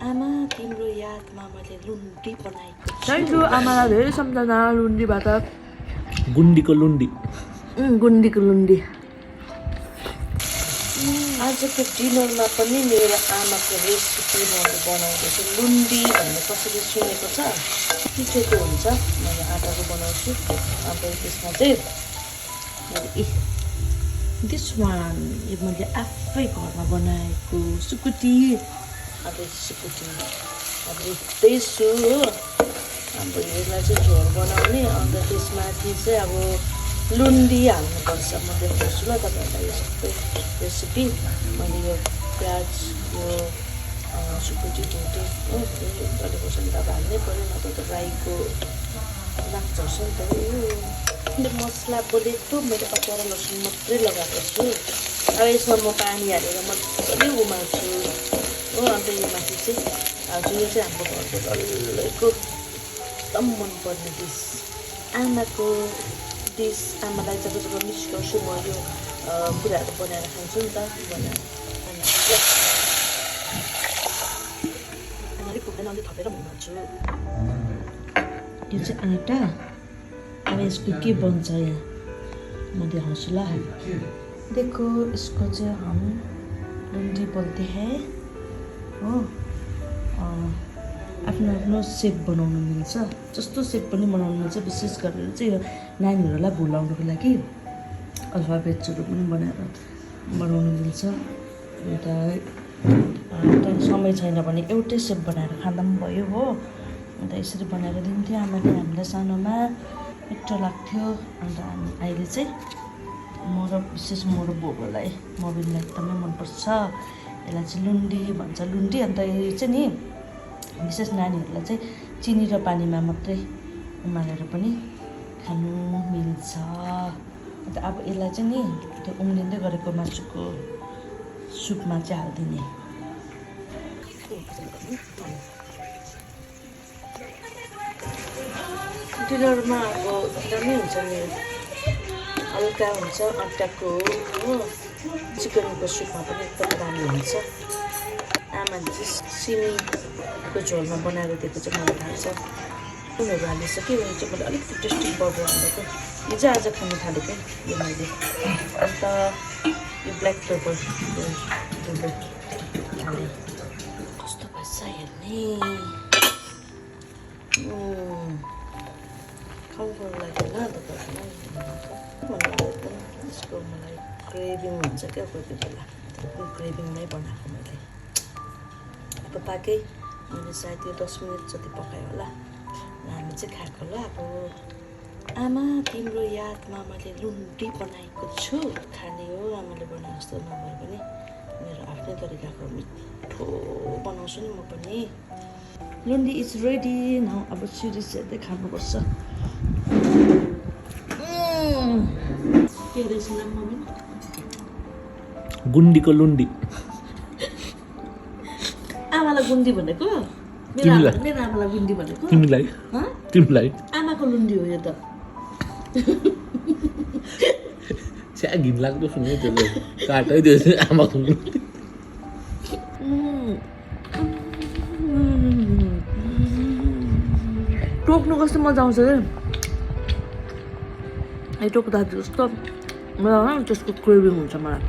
आमा तिम्रो यादमा मैले लुन्डी बनाएको छु। थ्याङ्क यू आमालाई धेरै सम्झना लुन्डीबाट। गुन्डीको लुन्डी। गुन्डीको लुन्डी। आजको डिनरमा पनि मेरो आमाको रेसिपी मैले बनाउँदैछु। लुन्डी भन्ने कसैले सुनेको छ? पिठोको हुन्छ, मैले आटाको बनाउँछु। अन्त त्यसमा चाहिँ दिस वान यो मैले आफै घरमा बनाएको सुकुटी। अब सुकुटी अब हेर्दैछु हो। अब यसलाई चाहिँ झोल बनाउने, अन्त त्यसमाथि चाहिँ अब लुन्डी हाल्नुपर्छ। म देखाउँछु ल तपाईँहरूलाई यो सबै रेसिपी। मैले यो प्याज यो सुकुटी भुटेँ हो, डल्ले खोर्सानी त अब हाल्नै पऱ्यो, नत्र त राईको लाग्छ नि त यो मसला बोलेको। मैले अचार लसुन मात्रै लगाएको छु। अब यसमा म पानी हालेर मजाले उमाल्छु हो। अन्त यो माथि चाहिँ हाल्छु। यो चाहिँ हाम्रो घरको डल्लैको एकदम मनपर्ने डिस, आमाको डिस। आमालाई जब जब मिस गर्छु म यो कुराहरू बनाएर खान्छु नि त। बनाएर अलिक पुग्दैन, अलिक थपेर बनाउँछु। यो चाहिँ आँटा। अब यसको के बन्छ यहाँ म देखाउँछु ल। देखो इसको चाहिँ हम लुन्डी बोलते हैं हो। आफ्नो आफ्नो सेप बनाउनु मिल्छ, जस्तो सेप पनि बनाउनु मिल्छ। विशेष गरेर चाहिँ यो नानीहरूलाई भुलाउनुको लागि अल्फाबेट्सहरू पनि बनाउनु मिल्छ। अन्त समय छैन भने एउटै सेप बनाएर खाँदा पनि भयो हो। अन्त यसरी बनाएर दिन्थ्यो आमाले हामीलाई सानोमा, मिठो लाग्थ्यो। अन्त अहिले चाहिँ विशेष म र बोबोलाई मबिनलाई एकदमै मनपर्छ। यसलाई चाहिँ लुन्डी भन्छ, लुन्डी। अन्त यो चाहिँ नि विशेष नानीहरूलाई चाहिँ चिनी र पानीमा मात्रै उमालेर पनि खानु मिल्छ। अन्त अब यसलाई चाहिँ नि त्यो उम्लिँदै गरेको मासुको सुपमा चाहिँ हालिदिने। डिनरमा अब दामी हुन्छ नि, हल्का हुन्छ आँटाको हो। चिकनको सुपमा पनि एकदम दामी हुन्छ। आमाले चाहिँ सिमीको झोलमा बनाएर दिएको चाहिँ मलाई थाहा छ। उनीहरू हालिसक्यो। यो चाहिँ मैले अलिकति टेस्टी पाउडर हालेको, यो चाहिँ आज खानु थालेको यो मैले। अन्त यो ब्ल्याक पेपर हालेँ। कस्तो भएछ हेर्ने, खाउको लाग्यो होला तपाईँहरूलाई। एकदम यसको मलाई क्रेभिङ हुन्छ क्या कोही बेला, त्यो क्रेभिङमै बनाएको मैले। अब पाकै मैले सायद यो 10 मिनट जति पकायो होला। हामी चाहिँ खाएको ल। अब आमा तिम्रो यादमा मैले लुन्डी बनाएको छु। खाने हो आमाले बनाए जस्तो नभए पनि मेरो आफ्नै तरिकाको मिठो बनाउँछु नि म पनि। लुन्डी इज रेडी नाउ। अब सिरिज हेर्दै खानुपर्छ। के रहेछ नाम मम्मी? गुन्डीको लुन्डी। आमालाई गुन्डी भनेको? मेरो आमालाई गुन्डी भनेको? तिमीलाई आमाको लुन्डी हो यो त। छ्या घिनलाग्दो सुन्यो त्यो काटै त्यो आमाको लुन्डी। टोक्नु कस्तो मजा आउँछ क्या, यो टोक्दा जस्तो मलाई त्यसको क्रेभिङ हुन्छ मलाई।